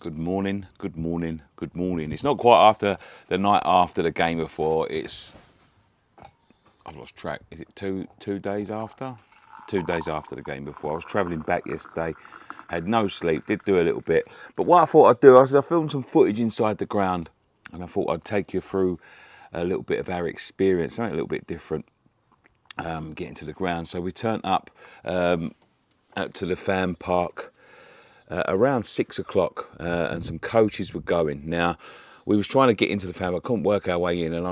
Good morning, good morning, good morning. It's not quite after the night after the game before. I've lost track. Is it two days after? 2 days after the game before. I was travelling back yesterday, had no sleep, did do a little bit. But what I thought I'd do, I filmed some footage inside the ground, and I thought I'd take you through a little bit of our experience, something a little bit different, getting to the ground. So we turned up out to the fan park around 6 o'clock, and some coaches were going. Now, we was trying to get into the fan, but couldn't work our way in, and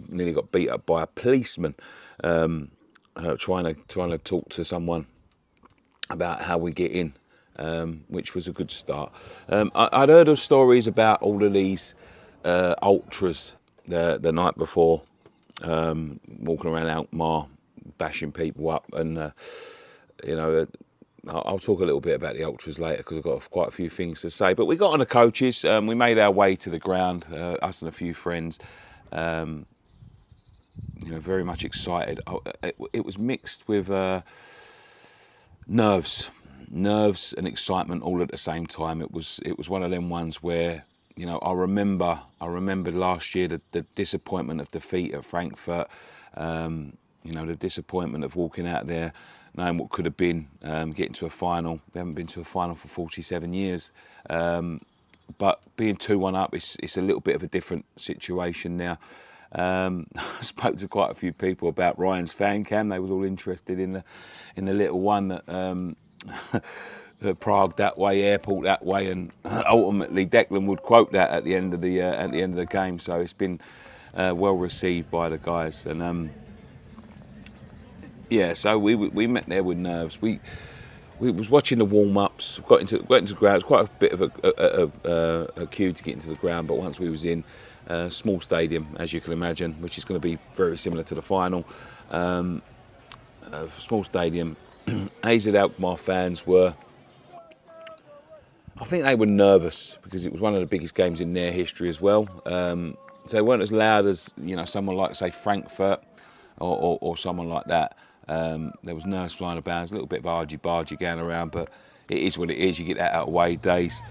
nearly got beat up by a policeman trying to talk to someone about how we get in, which was a good start. I'd heard of stories about all of these ultras the night before, walking around Alkmaar, bashing people up, and I'll talk a little bit about the ultras later because I've got quite a few things to say. But we got on the coaches, we made our way to the ground, us and a few friends, very much excited. It was mixed with nerves and excitement all at the same time. It was one of them ones where, I remember last year the disappointment of defeat at Frankfurt, the disappointment of walking out there knowing what could have been, getting to a final. We haven't been to a final for 47 years. But being 2-1 up, it's a little bit of a different situation now. I spoke to quite a few people about Ryan's fan cam. They was all interested in the little one that Prague that way, airport that way, and ultimately Declan would quote that at the end of the game. So it's been well received by the guys, and so we met there with nerves. We was watching the warm-ups, got into the ground. It was quite a bit of a queue to get into the ground, but once we was in, small stadium, as you can imagine, which is going to be very similar to the final. Small stadium. AZ Alkmaar fans were, I think they were nervous because it was one of the biggest games in their history as well. So they weren't as loud as someone like, say, Frankfurt or someone like that. There was nerves flying about, there's a little bit of argy-bargy going around, but it is what it is. You get that out of away days.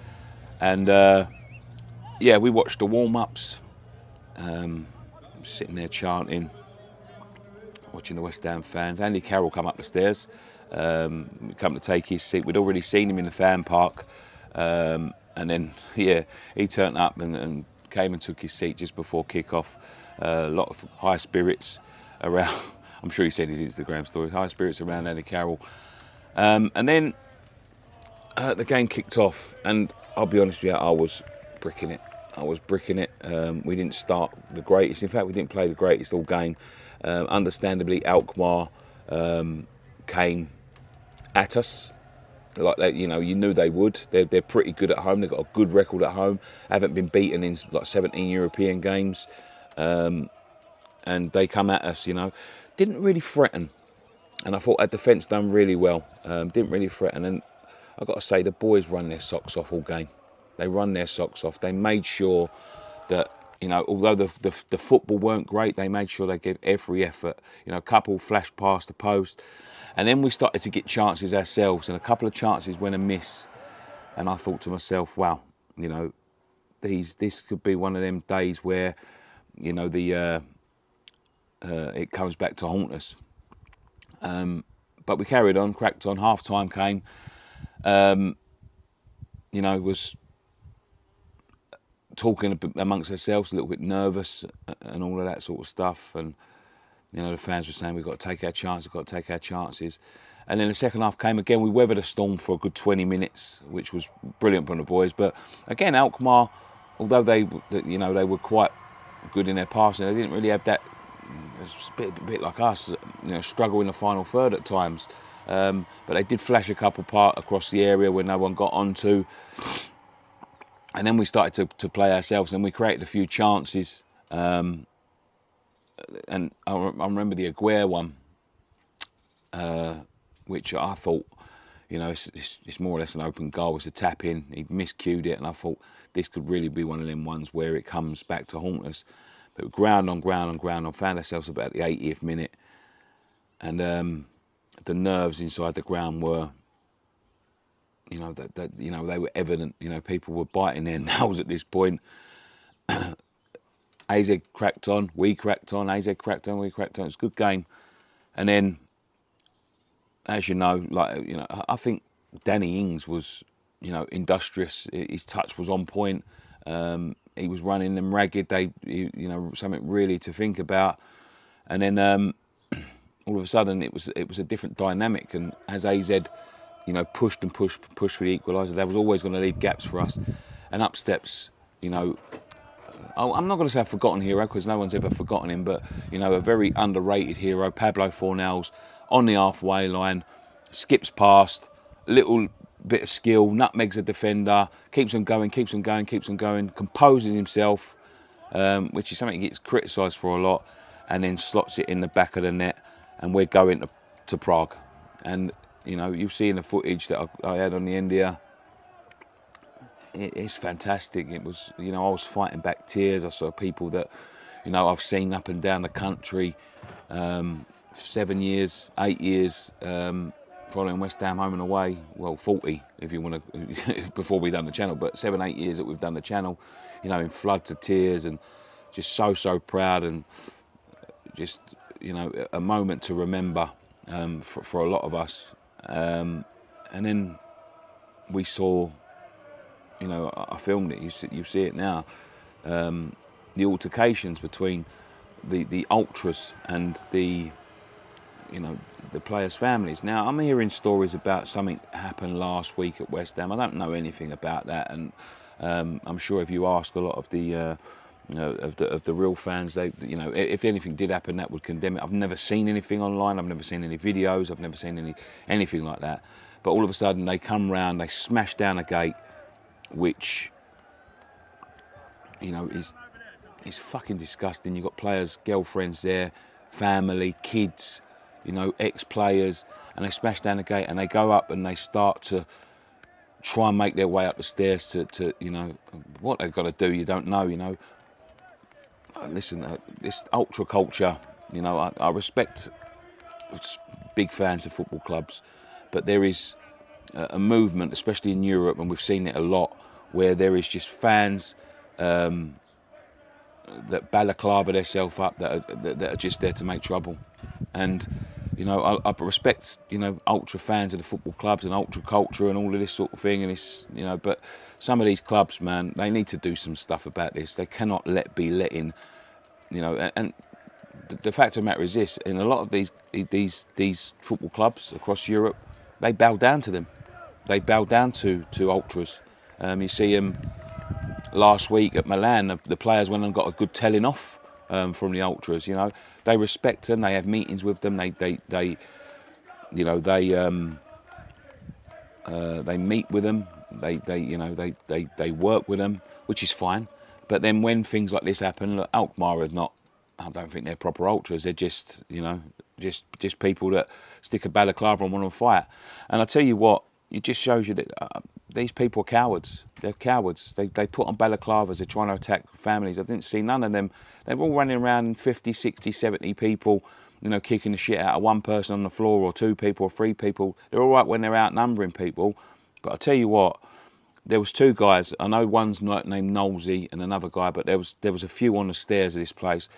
And we watched the warm-ups, sitting there chanting, watching the West Ham fans. Andy Carroll come up the stairs, come to take his seat. We'd already seen him in the fan park, and then he turned up and came and took his seat just before kick-off. A lot of high spirits around. I'm sure he said his Instagram stories. High spirits around Andy Carroll, and then the game kicked off, and I'll be honest with you, I was bricking it. We didn't start the greatest. In fact, we didn't play the greatest all game. Understandably, Alkmaar came at us like that. You knew they would. They're pretty good at home. They've got a good record at home. Haven't been beaten in like 17 European games, and they come at us. Didn't really threaten, and I thought our defence done really well. Didn't really threaten, and I've got to say the boys run their socks off all game. They run their socks off. They made sure that, although the football weren't great, they made sure they gave every effort. A couple flashed past the post, and then we started to get chances ourselves, and a couple of chances went amiss. And I thought to myself, wow, this could be one of them days where, it comes back to haunt us. But we carried on, cracked on. Half time came. Was talking amongst ourselves, a little bit nervous and all of that sort of stuff. And, the fans were saying we've got to take our chances, And then the second half came again. We weathered a storm for a good 20 minutes, which was brilliant from the boys. But again, Alkmaar, although they were quite good in their passing, they didn't really have that. It's a bit like us, struggle in the final third at times. But they did flash a couple across the area where no one got onto. And then we started to play ourselves, and we created a few chances. And I remember the Aguirre one, which I thought, it's more or less an open goal. It's a tap in. He miscued it, and I thought this could really be one of them ones where it comes back to haunt us. But ground on, found ourselves about the 80th minute, and the nerves inside the ground were, you know, that you know, they were evident. You know, people were biting their nails at this point. AZ cracked on, we cracked on, AZ cracked on, we cracked on. It's a good game. And then, as you know, like, you know, I think Danny Ings was, you know, industrious. His touch was on point. He was running them ragged. You know, something really to think about. And then all of a sudden, it was a different dynamic. And as AZ, you know, pushed for the equaliser, there was always going to leave gaps for us. And up steps, you know, I'm not going to say a forgotten hero because no one's ever forgotten him, but, you know, a very underrated hero, Pablo Fornals, on the halfway line, skips past, little bit of skill, nutmegs a defender, keeps on going, composes himself, which is something he gets criticised for a lot, and then slots it in the back of the net, and we're going to Prague. And, you know, you'll see in the footage that I had on the end here, it's fantastic. It was, you know, I was fighting back tears. I saw people that, you know, I've seen up and down the country, 7 years, 8 years, following West Ham home and away. Well, 40 if you want to, before we done the channel, but 7, 8 years that we've done the channel, you know, in floods of tears, and just so proud, and just, you know, a moment to remember for a lot of us. And then we saw, you know, I filmed it, you see it now, the altercations between the ultras and the, you know, the players' families. Now, I'm hearing stories about something happened last week at West Ham. I don't know anything about that, and I'm sure if you ask a lot of the, you know, of the real fans, they, you know, if anything did happen, that would condemn it. I've never seen anything online. I've never seen any videos. I've never seen anything like that. But all of a sudden, they come round, they smash down a gate, which, you know, is fucking disgusting. You've got players' girlfriends there, family, kids, you know, ex-players, and they smash down the gate and they go up and they start to try and make their way up the stairs to you know, what they've got to do, you don't know, you know. Listen, this ultra culture, you know, I respect big fans of football clubs, but there is a movement, especially in Europe, and we've seen it a lot, where there is just fans that balaclava themselves up, that are just there to make trouble. And, you know, I respect, you know, ultra fans of the football clubs and ultra culture and all of this sort of thing, and this, you know, but some of these clubs, man, they need to do some stuff about this. They cannot be letting, you know, and the fact of the matter is this: in a lot of these football clubs across Europe, they bow down to them. They bow down to ultras. You see them last week at Milan. The players went and got a good telling off from the ultras. You know, they respect them. They have meetings with them. They you know, they meet with them. You know, they work with them, which is fine. But then when things like this happen, look, Alkmaar are not, I don't think they're proper ultras. They're just, you know, just people that stick a balaclava and want to fight. And I tell you what, it just shows you that these people are cowards. They're cowards. They put on balaclavas. They're trying to attack families. I didn't see none of them. They're all running around 50, 60, 70 people, you know, kicking the shit out of one person on the floor, or 2 people or 3 people. They're all right when they're outnumbering people. But I tell you what, there was 2 guys. I know one's not named Knowlesy and another guy, but there was a few on the stairs of this place.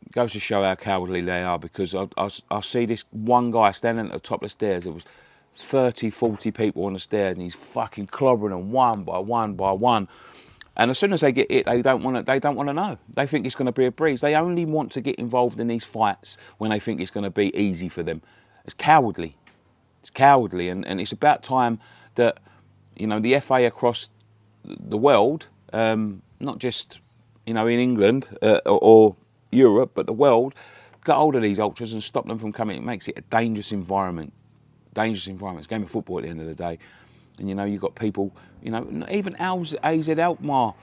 It goes to show how cowardly they are, because I see this one guy standing at the top of the stairs. There was 30, 40 people on the stairs, and he's fucking clobbering them one by one by one. And as soon as they get hit, they don't want to know. They think it's going to be a breeze. They only want to get involved in these fights when they think it's going to be easy for them. It's cowardly. It's cowardly, and it's about time that, you know, the FA across the world, not just, you know, in England or Europe, but the world, got hold of these ultras and stop them from coming. It makes it a dangerous environment. Dangerous environment. It's a game of football at the end of the day. And, you know, you've got people, you know, even AZ Alkmaar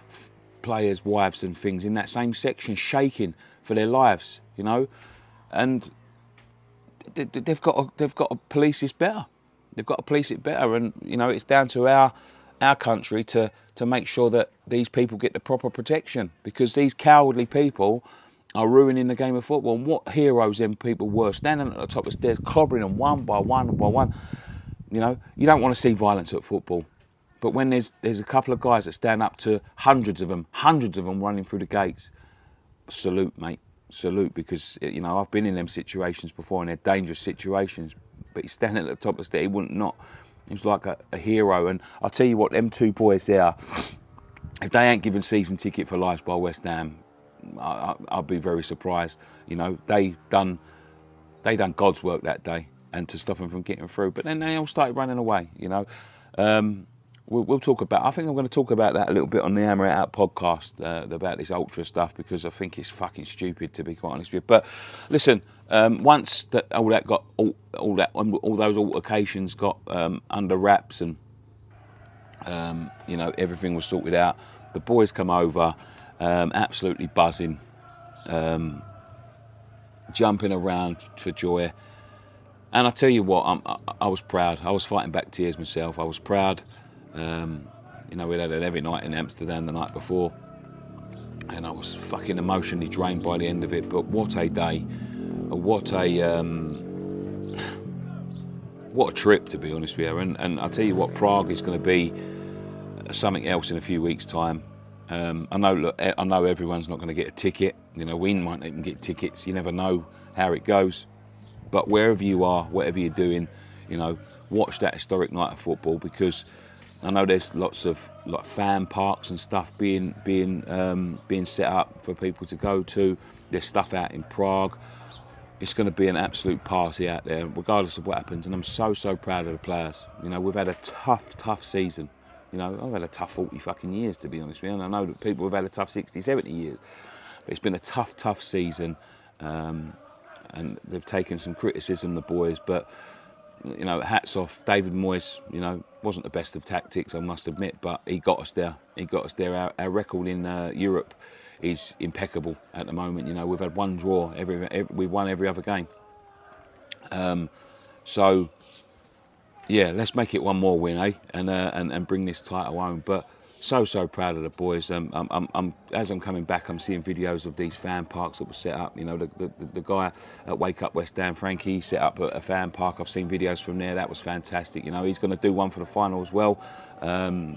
players' wives and things in that same section shaking for their lives, you know. And they've got to police this better. They've got to police it better, and, you know, it's down to our country to make sure that these people get the proper protection, because these cowardly people are ruining the game of football. And what heroes them people were, standing at the top of the stairs, clobbering them one by one by one. You know, you don't want to see violence at football. But when there's a couple of guys that stand up to hundreds of them running through the gates, salute, mate, salute, because, you know, I've been in them situations before, and they're dangerous situations, but he's standing at the top of the stairs, he wouldn't not. He was like a hero. And I'll tell you what, them two boys there, if they ain't given season ticket for life by West Ham, I'll be very surprised. You know, they done God's work that day, and to stop them from getting through. But then they all started running away, you know. We'll talk about, I think I'm going to talk about that a little bit on the Hammer It Out podcast, about this ultra stuff, because I think it's fucking stupid, to be quite honest with you. But listen, once that all those altercations got under wraps, and you know, everything was sorted out, the boys come over, absolutely buzzing, jumping around for joy. And I tell you what, I was proud. I was fighting back tears myself. I was proud. You know, we'd had it every night in Amsterdam the night before, and I was fucking emotionally drained by the end of it. But what a day, what a trip, to be honest with you. And I tell you what, Prague is going to be something else in a few weeks' time. I know everyone's not going to get a ticket. You know, we might not even get tickets. You never know how it goes. But wherever you are, whatever you're doing, you know, watch that historic night of football, because I know there's lots of fan parks and stuff being set up for people to go to. There's stuff out in Prague. It's going to be an absolute party out there, regardless of what happens. And I'm so proud of the players. You know, we've had a tough season. You know, I've had a tough 40 fucking years, to be honest with you. And I know that people have had a tough 60, 70 years. But it's been a tough season. And they've taken some criticism, the boys, but, you know, hats off. David Moyes, you know, wasn't the best of tactics, I must admit, but he got us there. Our record in Europe is impeccable at the moment. You know, we've had one draw, we've won every other game. So, yeah, let's make it one more win, eh? And bring this title home. But so proud of the boys. As I'm coming back, I'm seeing videos of these fan parks that were set up. You know, the guy at Wake Up West Ham, Frankie, set up a fan park. I've seen videos from there. That was fantastic. You know, he's going to do one for the final as well,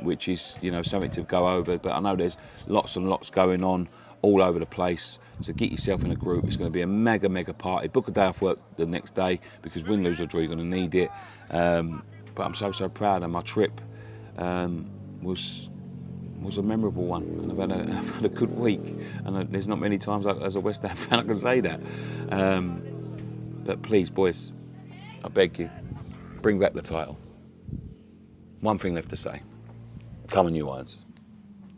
which is, you know, something to go over. But I know there's lots and lots going on all over the place. So get yourself in a group. It's going to be a mega party. Book a day off work the next day, because win, lose or draw, you're going to need it. But I'm so proud, and my trip was a memorable one, and I've had a good week, and there's not many times as a West Ham fan I can say that. But please, boys, I beg you, bring back the title. One thing left to say: come on, you Irons.